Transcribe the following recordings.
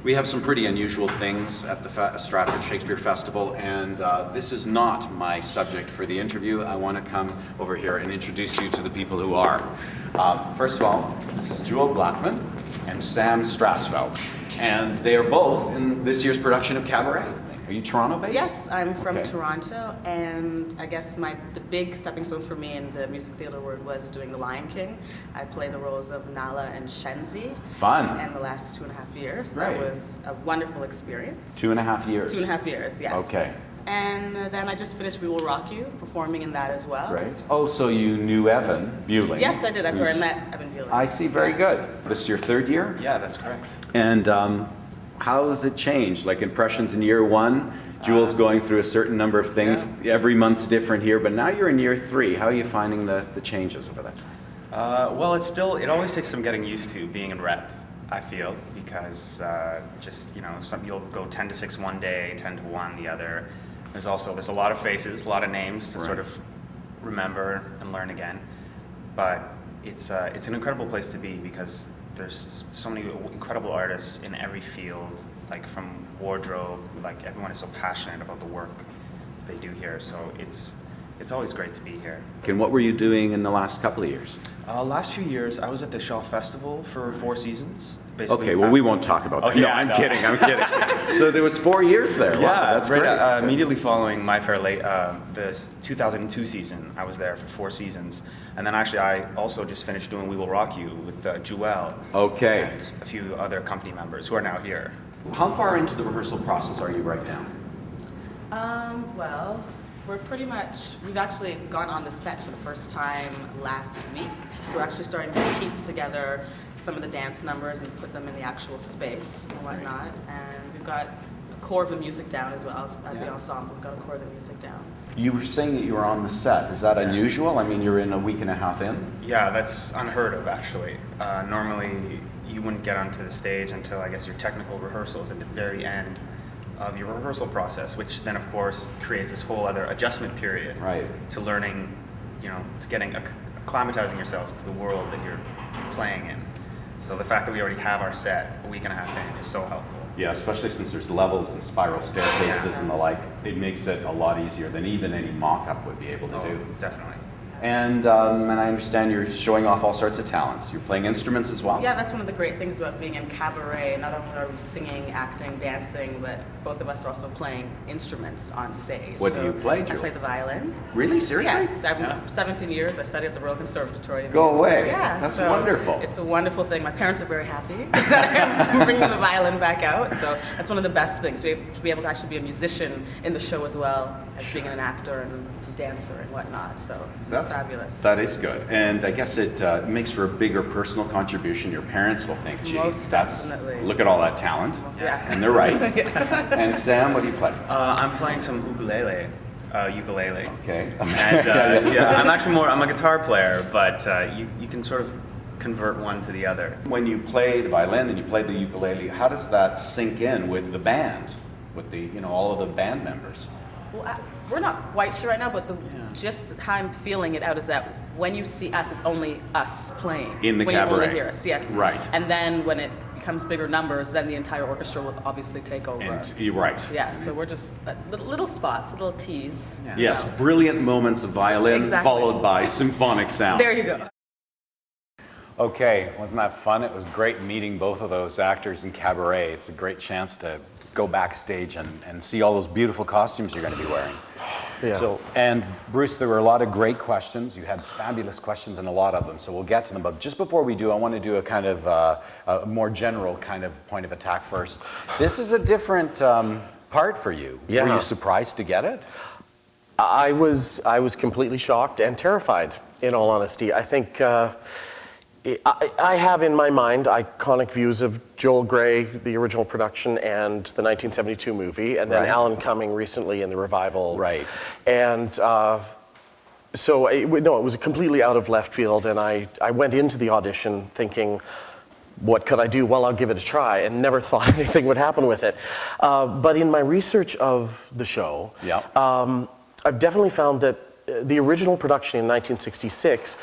We have some pretty unusual things at the Stratford Shakespeare Festival, and this is not my subject for the interview. I want to come over here and introduce you to the people who are. First of all, this is Jewel Blackman and Sam Strassfeld, and they are both in this year's production of Cabaret. Are you Toronto-based? Yes, I'm from Toronto, and I guess the big stepping stone for me in the music theater world was doing The Lion King. I played the roles of Nala and Shenzi. Fun. In the last 2.5 years. Right. That was a wonderful experience. 2.5 years? 2.5 years, yes. Okay. And then I just finished We Will Rock You, performing in that as well. Great. Oh, so you knew Evan Bueling? Yes, I did. That's where I met Evan Bueling. I see. Very good. This is your third year? Yeah, that's correct. And how has it changed? Like impressions in year one? Jewel's going through a certain number of things. Yeah. Every month's different here, but now you're in year 3. How are you finding the changes over that time? Well, it always takes some getting used to being in rep, I feel, because you'll go 10 to 6 one day, 10 to 1 the other. There's a lot of faces, a lot of names to sort of remember and learn again. But it's an incredible place to be because there's so many incredible artists in every field, like from wardrobe, like everyone is so passionate about the work they do here. So it's always great to be here. And what were you doing in the last couple of years? Last few years, I was at the Shaw Festival for 4 seasons. Basically, okay, well, we won't talk about that. No, I'm kidding. So there was 4 years there. Yeah, wow, that's right. great. Immediately following My Fair Lady, the 2002 season, I was there for 4 seasons. And then actually, I also just finished doing We Will Rock You with Jewel. Okay. And a few other company members who are now here. How far into the rehearsal process are you right now? Well, we've actually gone on the set for the first time last week. So we're actually starting to piece together some of the dance numbers and put them in the actual space and whatnot. And we've got a core of the music down as well as the ensemble. We've got a core of the music down. You were saying that you were on the set. Is that unusual? I mean, you're in a week and a half in? Yeah, that's unheard of, actually. Normally, you wouldn't get onto the stage until, I guess, your technical rehearsals at the very end of your rehearsal process, which then, of course, creates this whole other adjustment period to learning, to getting acclimatizing yourself to the world that you're playing in. So the fact that we already have our set a week and a half in is so helpful. Yeah, especially since there's levels and spiral staircases and the like. It makes it a lot easier than even any mock-up would be able to do. Definitely. And I understand you're showing off all sorts of talents. You're playing instruments as well? Yeah, that's one of the great things about being in Cabaret. Not only are we singing, acting, dancing, but both of us are also playing instruments on stage. What do you play, Julie? I play the violin. Really? Seriously? Yes. I've 17 years. I studied at the Royal Conservatory. Go away. Yeah. That's wonderful. It's a wonderful thing. My parents are very happy that I'm bringing the violin back out. So that's one of the best things, to be able to actually be a musician in the show as well as being an actor and dancer and whatnot. So that's fabulous. That is good. And I guess it makes for a bigger personal contribution. Your parents will think, gee, definitely. Look at all that talent. Yeah. And they're right. And Sam, what do you play? I'm playing some ukulele. Okay. And I'm a guitar player, but you can sort of convert one to the other. When you play the violin and you play the ukulele, how does that sink in with the band, with the all of the band members? Well, we're not quite sure right now, but just how I'm feeling it out is that when you see us, it's only us playing. In the when Cabaret. you only hear us, yes. Right. And then when it becomes bigger numbers, then the entire orchestra will obviously take over. And you're right. Yeah, so we're just little spots, little teas. Yeah. Yes, brilliant moments of violin followed by symphonic sound. There you go. Okay, wasn't that fun? It was great meeting both of those actors in Cabaret. It's a great chance to go backstage and see all those beautiful costumes you're going to be wearing. Yeah. So, and Bruce, there were a lot of great questions. You had fabulous questions and a lot of them, so we'll get to them. But just before we do, I want to do a kind of a more general kind of point of attack first. This is a different part for you. Yeah. Were you surprised to get it? I was completely shocked and terrified, in all honesty. I think I have in my mind iconic views of Joel Grey, the original production, and the 1972 movie, and then Alan Cumming recently in the revival. Right. And so, it was completely out of left field, and I went into the audition thinking, what could I do? Well, I'll give it a try, and never thought anything would happen with it. But in my research of the show, I've definitely found that the original production in 1966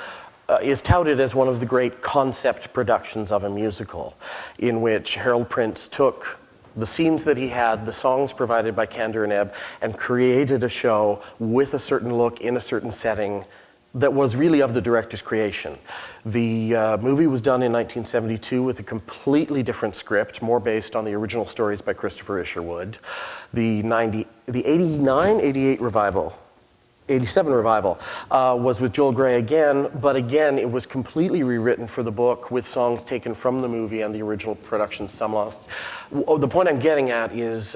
is touted as one of the great concept productions of a musical, in which Harold Prince took the scenes that he had, the songs provided by Kander and Ebb, and created a show with a certain look in a certain setting that was really of the director's creation. The movie was done in 1972 with a completely different script, more based on the original stories by Christopher Isherwood. The 89, 88 revival, 87 revival was with Joel Grey again, but again, it was completely rewritten for the book with songs taken from the movie and the original production, some lost. The point I'm getting at is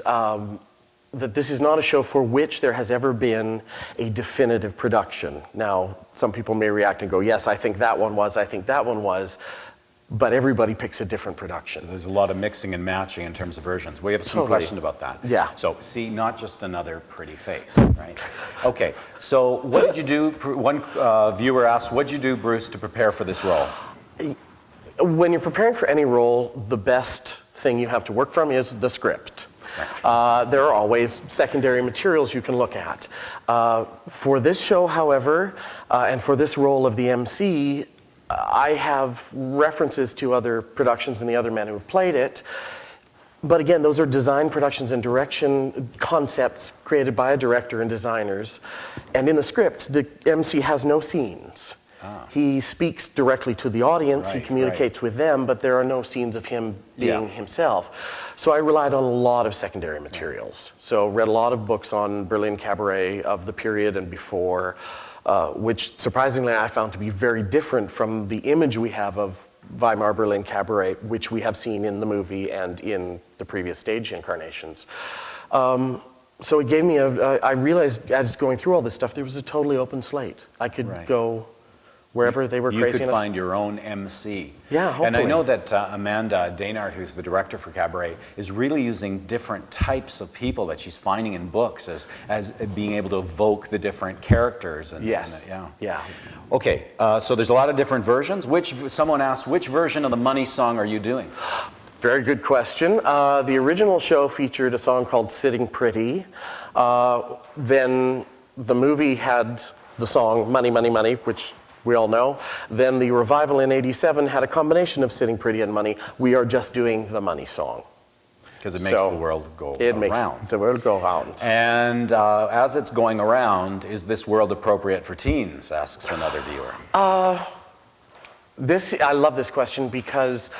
that this is not a show for which there has ever been a definitive production. Now, some people may react and go, yes, I think that one was, I think that one was, but everybody picks a different production. So there's a lot of mixing and matching in terms of versions. We have some Totally. question about that. Yeah. So, see, not just another pretty face, right? Okay, so what did you do? One viewer asked, what did you do, Bruce, to prepare for this role? When you're preparing for any role, the best thing you have to work from is the script. There are always secondary materials you can look at. For this show, however, and for this role of the MC, I have references to other productions and the other men who have played it. But again, those are design productions and direction concepts created by a director and designers. And in the script, the MC has no scenes. He speaks directly to the audience, he communicates with them, but there are no scenes of him being himself. So I relied on a lot of secondary materials. So read a lot of books on Berlin Cabaret of the period and before, which surprisingly I found to be very different from the image we have of Weimar Berlin Cabaret, which we have seen in the movie and in the previous stage incarnations. So it gave me I realized as going through all this stuff, there was a totally open slate. I could go wherever they were crazy enough. You could find your own MC. Yeah, hopefully. And I know that Amanda Daynard, who's the director for Cabaret, is really using different types of people that she's finding in books as being able to evoke the different characters. And, yeah. Okay, so there's a lot of different versions. Someone asked, which version of the Money Song are you doing? Very good question. The original show featured a song called Sitting Pretty. Then the movie had the song Money, Money, Money, which we all know. Then the revival in '87 had a combination of Sitting Pretty and Money. We are just doing the Money Song. Because it makes the world go around. It makes the world go around. And as it's going around, is this world appropriate for teens, asks another viewer. I love this question because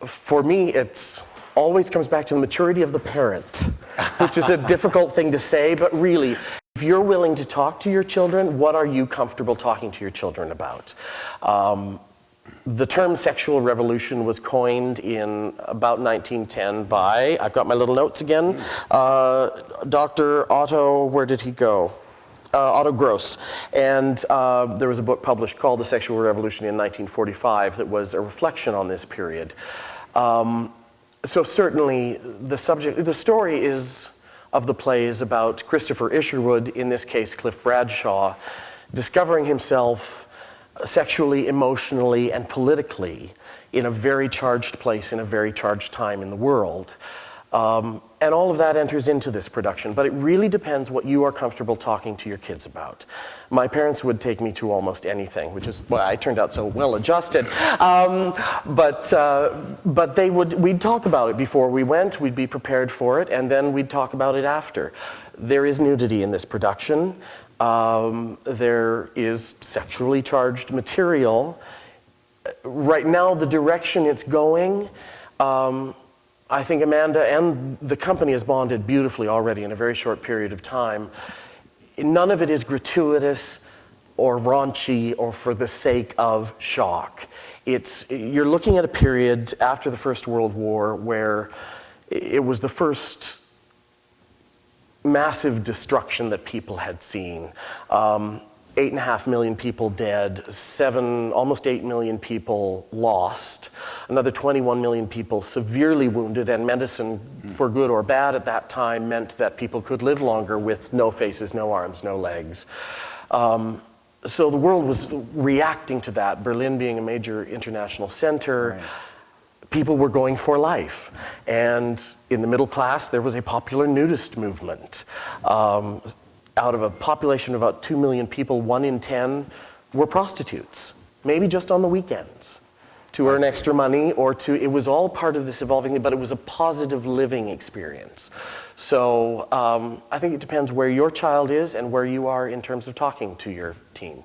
for me, it's always comes back to the maturity of the parent, which is a difficult thing to say, but really, if you're willing to talk to your children, what are you comfortable talking to your children about? The term sexual revolution was coined in about 1910 by, I've got my little notes again, Dr. Otto, where did he go? Otto Gross. And there was a book published called The Sexual Revolution in 1945 that was a reflection on this period. So certainly the story of the play is about Christopher Isherwood, in this case Cliff Bradshaw, discovering himself sexually, emotionally, and politically in a very charged place, in a very charged time in the world. And all of that enters into this production, but it really depends what you are comfortable talking to your kids about. My parents would take me to almost anything, which is why I turned out so well adjusted. But we'd talk about it before we went, we'd be prepared for it, and then we'd talk about it after. There is nudity in this production. There is sexually charged material. Right now, the direction it's going, I think Amanda and the company has bonded beautifully already in a very short period of time. None of it is gratuitous or raunchy or for the sake of shock. You're looking at a period after the First World War where it was the first massive destruction that people had seen. 8.5 million people dead, almost 8 million people lost, another 21 million people severely wounded, and medicine, for good or bad at that time, meant that people could live longer with no faces, no arms, no legs. So the world was reacting to that, Berlin being a major international center. Right. People were going for life. And in the middle class, there was a popular nudist movement. Out of a population of about 2 million people, 1 in 10 were prostitutes, maybe just on the weekends. to earn extra money or to, it was all part of this evolving thing, but it was a positive living experience. So I think it depends where your child is and where you are in terms of talking to your teen.